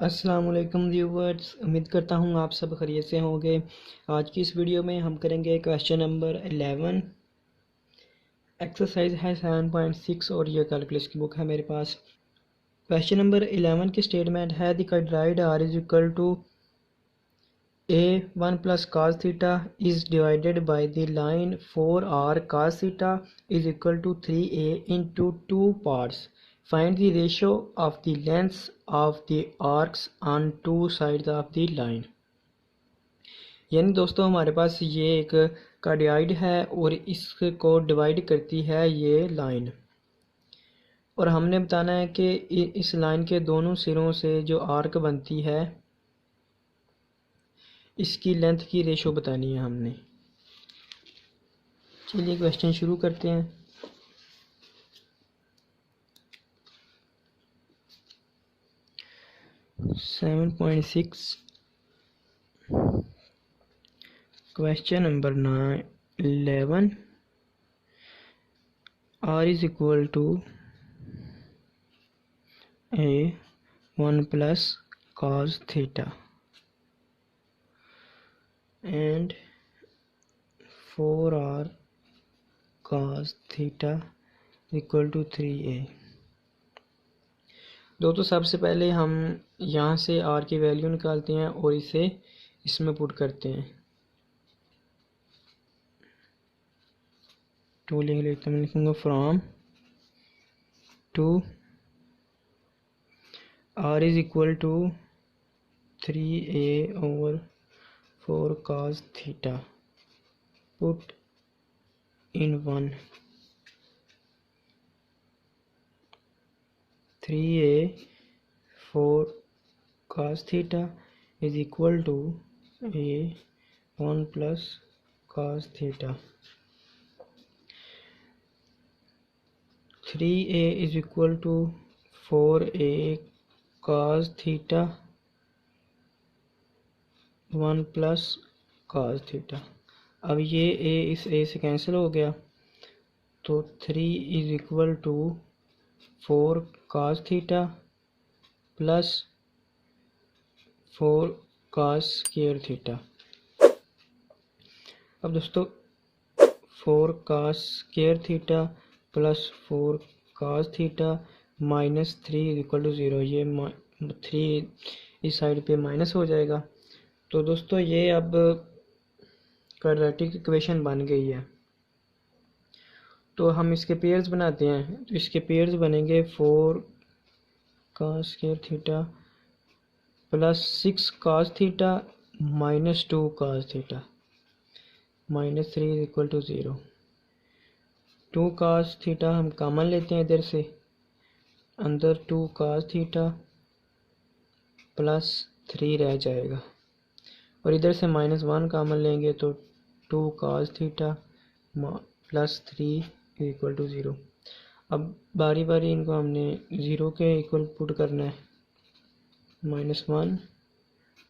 अस्सलाम वालेकुम व्यूवर्स, उम्मीद करता हूँ आप सब खैरियत से होंगे। आज की इस वीडियो में हम करेंगे क्वेश्चन नंबर 11। एक्सरसाइज है 7.6 और ये कैलकुलस की बुक है मेरे पास। क्वेश्चन नंबर 11 की स्टेटमेंट है the cardioid R is equal to A 1 plus cos theta is divided by the line 4r cos theta is equal to 3a into 2 parts. Find the ratio of the lengths of the arcs on two sides of the line। यानी दोस्तों हमारे पास ये एक cardioid है और इसको divide करती है ये लाइन, और हमने बताना है कि इस लाइन के दोनों सिरों से जो आर्क बनती है इसकी लेंथ की रेशो बतानी है हमने। चलिए क्वेश्चन शुरू करते हैं। Seven point six question number 11 r is equal to a 1 plus cos theta and 4r cos theta equal to 3a। दोस्तों सबसे पहले हम यहाँ से r की वैल्यू निकालते हैं और इसे इसमें पुट करते हैं। तो लिख लेते हैं, मैं लिखूँगा from two r is equal to 3a over 4 cos theta put in 1 3a 4 cos theta is equal to a 1 plus cos theta। 3a is equal to 4a cos theta 1 plus cos theta। अब ये a इस a से cancel हो गया, तो 3 is equal to 4 cos theta plus 4 cos square theta. अब दोस्तों 4 cos square theta plus 4 cos theta minus 3 equal to 0। ये 3 इस साइड पे माइनस हो जाएगा। तो दोस्तों ये अब क्वाड्रेटिक इक्वेशन बन गई है। तो हम इसके पेयर्स बनाते हैं। तो इसके पेयर्स बनेंगे 4 cos square theta plus 6 cos theta minus 2 cos theta minus 3 equal to 0। 2 cos theta हम कॉमन लेते हैं इधर से, अंदर 2 cos थीटा प्लस 3 रह जाएगा, और इधर से माइनस 1 कॉमन लेंगे तो 2 cos theta plus 3 equal to 0। अब बारी बारी इनको हमने 0 के इक्वल पुट करना है, -1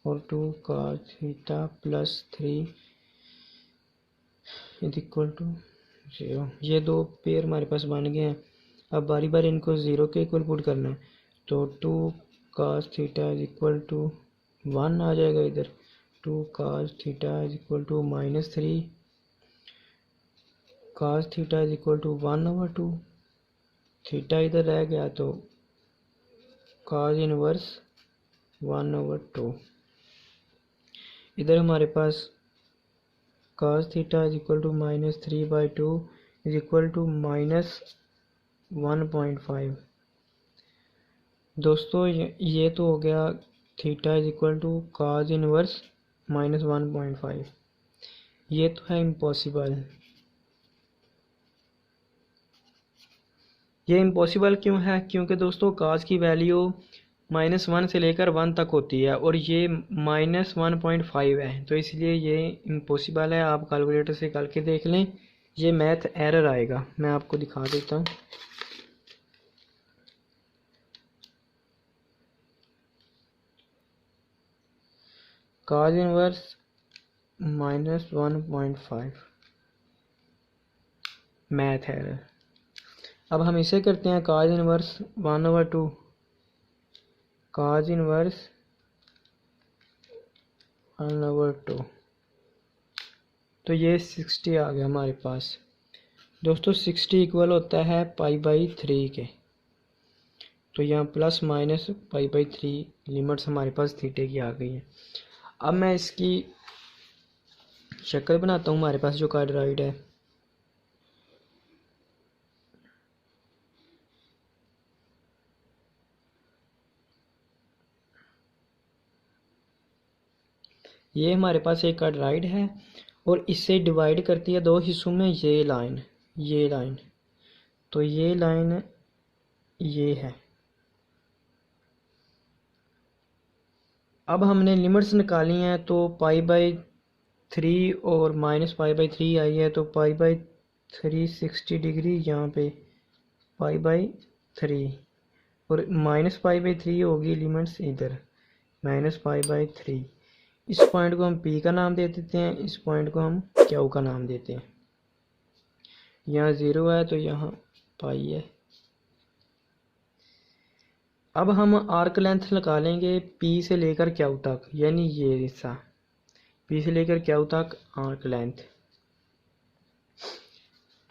और 2 cos theta plus 3 equal to 0। ये दो पेयर हमारे पास बन गए हैं। अब बारी बारी इनको 0 के इक्वल पुट करना है, तो 2 cos theta is equal to 1 आ जाएगा इधर। 2 cos theta is equal to -3 cos theta is equal to 1/2। Theta इधर रह गया तो cos इनवर्स 1/2। इधर हमारे पास cos theta is equal to -3/2 is equal to -1.5। दोस्तों ये तो हो गया theta is equal to cos inverse -1.5। ये तो है इम्पॉसिबल। ये इम्पॉसिबल क्यों है? क्योंकि दोस्तों cos की वैल्यू -1 से लेकर 1 तक होती है और ये -1.5 है, तो इसलिए ये इम्पॉसिबल है। आप कैलकुलेटर से करके देख लें, ये मैथ एरर आएगा। मैं आपको दिखा देता हूँ। cos inverse -1.5 math error. अब हम इसे करते हैं cos इनवर्स 1/2 cos इनवर्स 1/2। तो ये 60 आ गया हमारे पास। दोस्तों 60 इक्वल होता है π/3 के। तो यहाँ प्लस माइनस π/3 लिमिट्स हमारे पास थीटे की आ गई है। अब मैं इसकी शक्ल बनाता हूँ हमारे पास जो कार्डियोइड है। ये हमारे पास एक कार्डियोइड है और इससे डिवाइड करती है दो हिस्सों में ये लाइन। तो ये लाइन ये है। अब हमने लिमिट्स निकाली हैं तो π/3 और -π/3 आई है। तो π/3 60 डिग्री यहाँ पे π/3 और -π/3 होगी लिमिट्स इधर -π/3। इस पॉइंट को हम P का नाम दे देते हैं, इस पॉइंट को हम Q का नाम देते हैं। यहाँ 0 है तो यहाँ पाई है। अब हम आर्क लेंथ निकालेंगे P से लेकर Q तक, यानी ये हिस्सा P से लेकर Q तक आर्क लेंथ।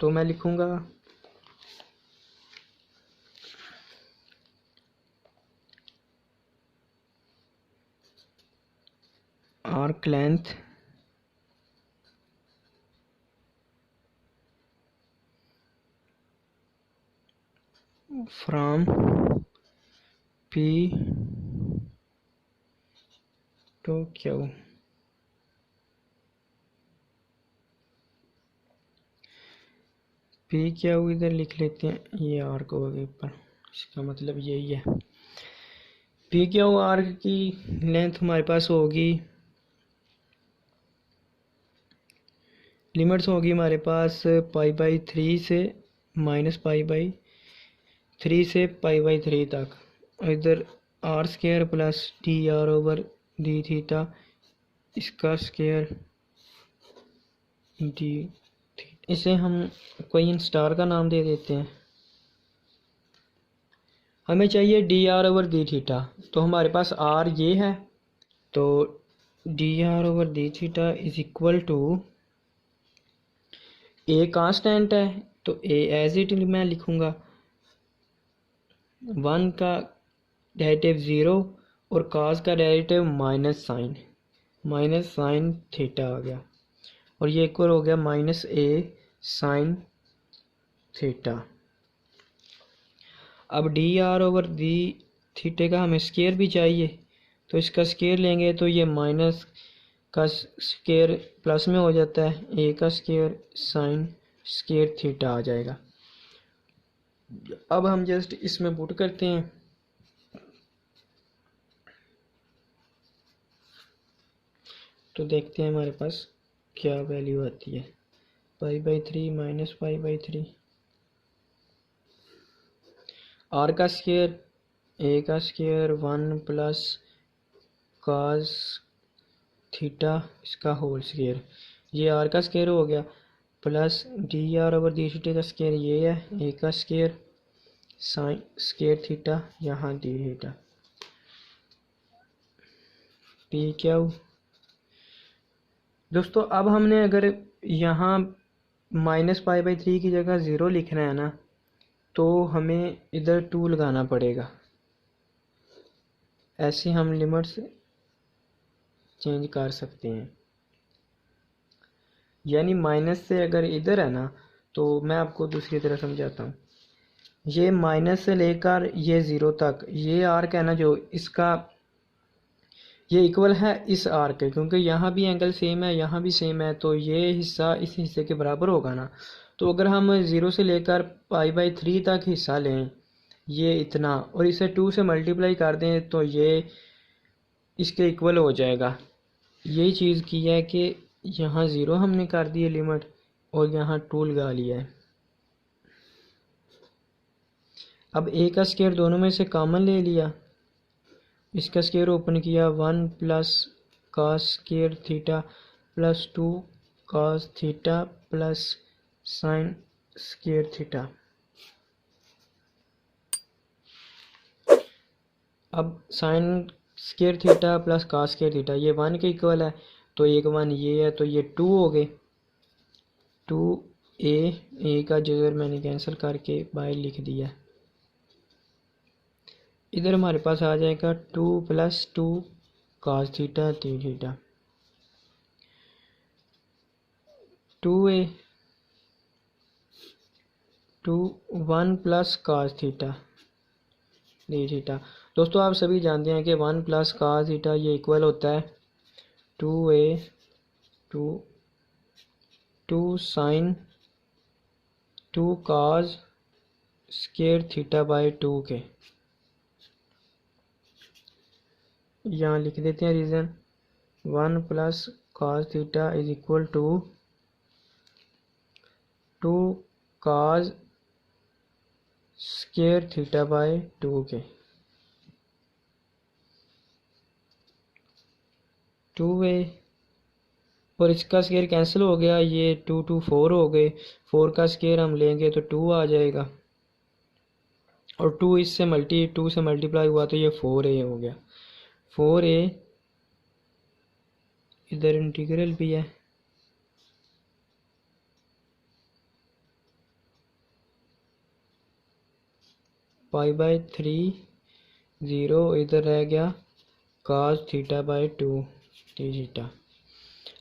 तो मैं लिखूंगा arc length from P to Q। P Q इधर लिख लेते हैं, ये आर्क होगा ऊपर, इसका मतलब यही है। P Q आर्क की लेंथ हमारे पास होगी, लिमिट्स होगी हमारे पास π/3 से -π/3 से π/3 तक। इधर r² प्लस dr/d θ, इसका स्क्वायर d। इसे हम कोई स्टार का नाम दे देते हैं। हमें चाहिए dr/dθ, तो हमारे पास r ये है, तो dr/dθ is equal to A constant है तो ए एज इट मैं लिखूंगा 1 का डेरिवेटिव 0 और cos का डेरिवेटिव माइनस साइन थीटा आ गया, और ये इक्वल हो गया -a साइन थीटा। अब dr/dθ का हमें स्क्वायर भी चाहिए, तो इसका स्क्वायर लेंगे तो ये माइनस का स्क्वायर प्लस में हो जाता है, a का स्क्वायर साइन स्क्वायर थीटा आ जाएगा। अब हम जस्ट इसमें पुट करते हैं, तो देखते हैं हमारे पास क्या वैल्यू आती है। π/3 माइनस π/3, r का स्क्वायर a का स्क्वायर 1 प्लस cos थीटा इसका होल स्क्वायर, ये r का स्क्वायर हो गया, प्लस dr/dθ का स्क्वायर ये है, a का स्क्वायर साइन स्क्वायर थीटा यहाँ डी थीटा। P Q दोस्तों, अब हमने अगर यहाँ -π/3 की जगह 0 लिखना है ना, तो हमें इधर 2 लगाना पड़ेगा। ऐसे हम लिमिट्स चेंज कर सकते हैं, यानी माइनस से अगर इधर है ना, तो मैं आपको दूसरी तरह समझाता हूँ। ये माइनस से लेकर ये 0 तक, ये आर्क है ना जो, इसका ये इक्वल है इस आर्क के, क्योंकि यहाँ भी एंगल सेम है, यहाँ भी सेम है, तो ये हिस्सा इस हिस्से के बराबर होगा ना। तो अगर हम 0 से लेकर π/3 तक हिस्सा लें, ये इतना, और इसे 2 से मल्टीप्लाई कर दें, तो ये इसके इक्वल हो जाएगा। यही चीज़ की है कि यहाँ 0 हमने कर दी है लिमिट, और यहाँ 2 लगा लिया है। अब a का स्क्वायर दोनों में से कॉमन ले लिया, इसका स्क्वायर ओपन किया, 1 plus cos square theta plus 2 cos theta plus sine square theta. अब sine square theta plus cos square theta, ये 1 के इक्वल है, तो एक 1 ये है, तो ये 2 हो गए। 2a का जगह मैंने कैंसिल करके बाहर लिख दिया। इधर हमारे पास आ जाएगा 2 + 2 cos theta theta, 2a 1 + cos theta theta. दोस्तों आप सभी जानते हैं कि 1 + कास थीटा ये इक्वल होता है 2a 2 sine 2 cos square theta by 2 के। यहाँ लिख देते हैं reason, 1 + cos theta is equal to 2 cos square theta by 2 के। 2a और इसका स्केयर कैंसिल हो गया, ये 2 2 4 हो गए, 4 का स्केयर हम लेंगे तो 2 आ जाएगा, और 2 से मल्टीप्लाई हुआ तो ये 4a हो गया। 4a इधर इंटीग्रल भी है, π/3 0, इधर रह गया cos θ/2 थीटा।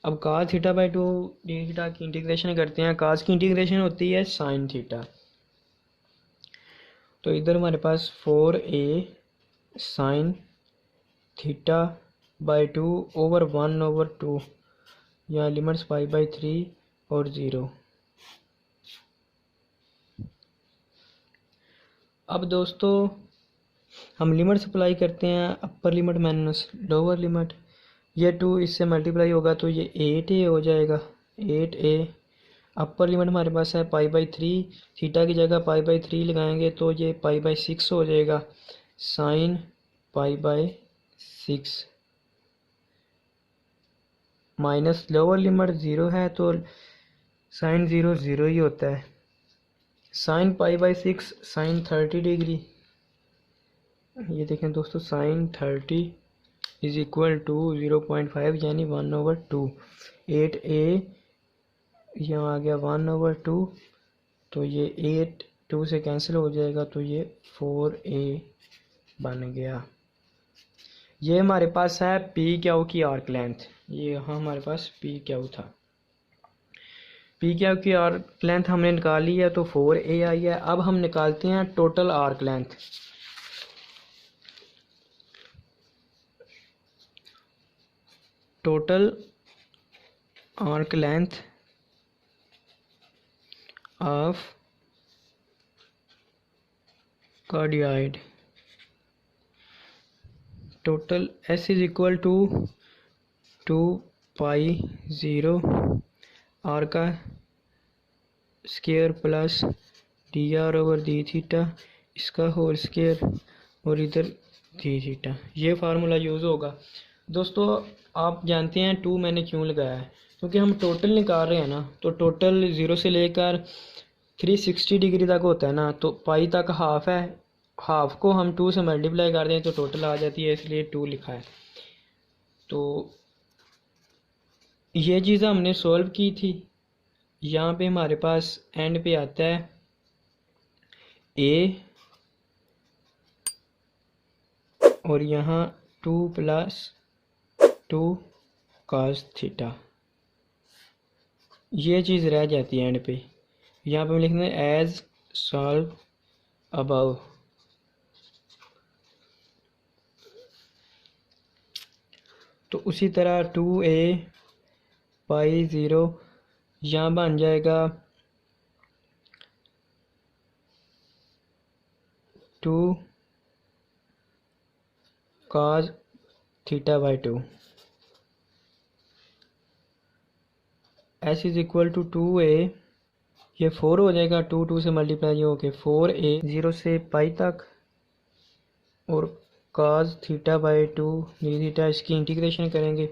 अब cos θ/2 थीटा की इंटीग्रेशन करते हैं। cos की इंटीग्रेशन होती है sin थीटा, तो इधर हमारे पास 4a sin θ/2 ओवर 1/2, यहाँ लिमिट्स π/3 और 0। अब दोस्तों हम लिमिट सप्लाई करते हैं, upper limit minus lower limit. ये 2 इससे मल्टीप्लाई होगा तो ये 8a हो जाएगा, 8a। अपर लिमिट हमारे पास है π/3, थीटा की जगह π/3 लगाएंगे तो ये π/6 हो जाएगा, साइन π/6। माइनस लोअर लिमिट 0 है तो साइन 0 0 ही होता है, साइन π/6 साइन 30 डिग्री। ये देखें दोस्तों, साइन 30 इज इक्वल टू 0.5 यानी 1/2। 8a यहाँ आ गया 1/2, तो ये 8 2 से कैंसिल हो जाएगा तो ये 4a बन गया। ये हमारे पास है पी क्यू की आर्क लेंथ, ये यहाँ हमारे पास पी क्यू था। पी क्यू की आर्क लेंथ हमने निकाली है तो 4a आई है। अब हम निकालते हैं total arc length. Total arc length of cardioid, total S is equal to 2π0 r का स्केयर प्लस dr/d θ, इसका होल स्केयर, और इधर d θ। ये फार्मूला यूज़ होगा। दोस्तों आप जानते हैं 2 मैंने क्यों लगाया है, क्योंकि हम टोटल निकाल रहे हैं ना, तो टोटल 0 से लेकर 360 डिग्री तक होता है ना, तो पाई तक हाफ है, हाफ को हम 2 से मल्टीप्लाई कर दें तो टोटल आ जाती है, इसलिए 2 लिखा है। तो ये चीज़ हमने सॉल्व की थी। यहाँ पे हमारे पास एंड पे आता है a, और यहाँ 2 + 2 cos थीटा, ये चीज़ रह जाती है एंड पे। यहाँ पे हम लिखते हैं एज सॉल्व अबव। तो उसी तरह 2a π0 यहाँ बन जाएगा 2 cos θ/2। S is equal to 2a, ये 4 हो जाएगा, 2 2 से मल्टीप्लाई हो के 4a 0 से पाई तक, और cos θ/2 d θ, इसकी इंटीग्रेशन करेंगे।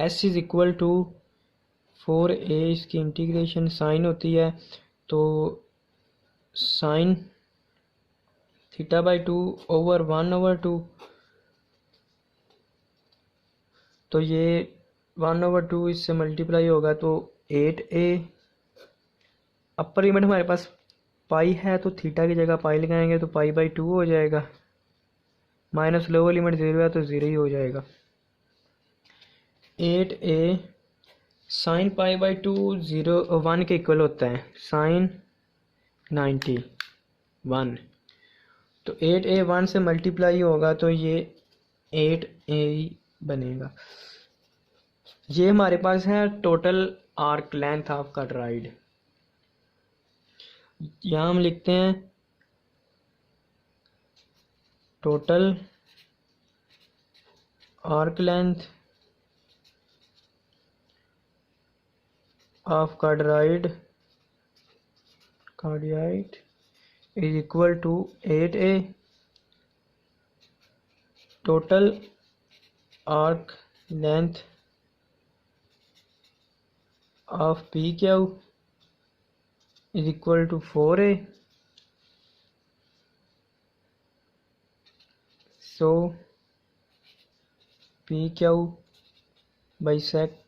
S is equal to 4a, इसकी इंटीग्रेशन साइन होती है, तो साइन θ/2 ओवर 1/2, तो ये 1/2 इससे मल्टीप्लाई होगा तो 8a। अपर लिमिट हमारे पास पाई है तो थीटा की जगह पाई लगाएंगे तो पाई/2 हो जाएगा, माइनस लोअर लिमिट 0 है तो 0 ही हो जाएगा। 8a साइन पाई/2 1 के इक्वल होता है, साइन 91। तो 8a 1 से मल्टीप्लाई होगा तो ये 8a बनेगा। ये हमारे पास है total arc length of cardioid. यहाँ हम लिखते हैं total arc length of cardioid is equal to 8a total arc length of PQ is equal to 4a. So PQ bisect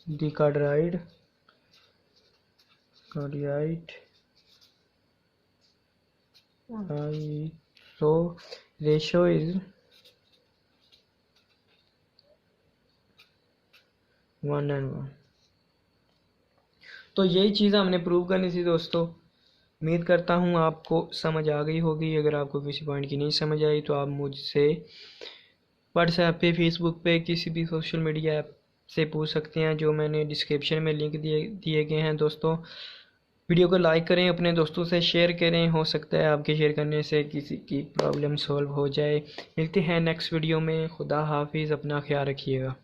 the कार्डराइड so ratio is 1:1। तो यही चीज़ हमने प्रूव करनी थी दोस्तों। उम्मीद करता हूँ आपको समझ आ गई होगी। अगर आपको किसी पॉइंट की नहीं समझ आई तो आप मुझसे व्हाट्सएप पे, फेसबुक पे, किसी भी सोशल मीडिया ऐप से पूछ सकते हैं, जो मैंने डिस्क्रिप्शन में लिंक दिए गए हैं। दोस्तों वीडियो को लाइक करें, अपने दोस्तों से शेयर करें, हो सकता है आपके शेयर करने से किसी की प्रॉब्लम सॉल्व हो जाए। मिलते हैं नेक्स्ट वीडियो में। खुदा हाफिज़, अपना ख्याल रखिएगा।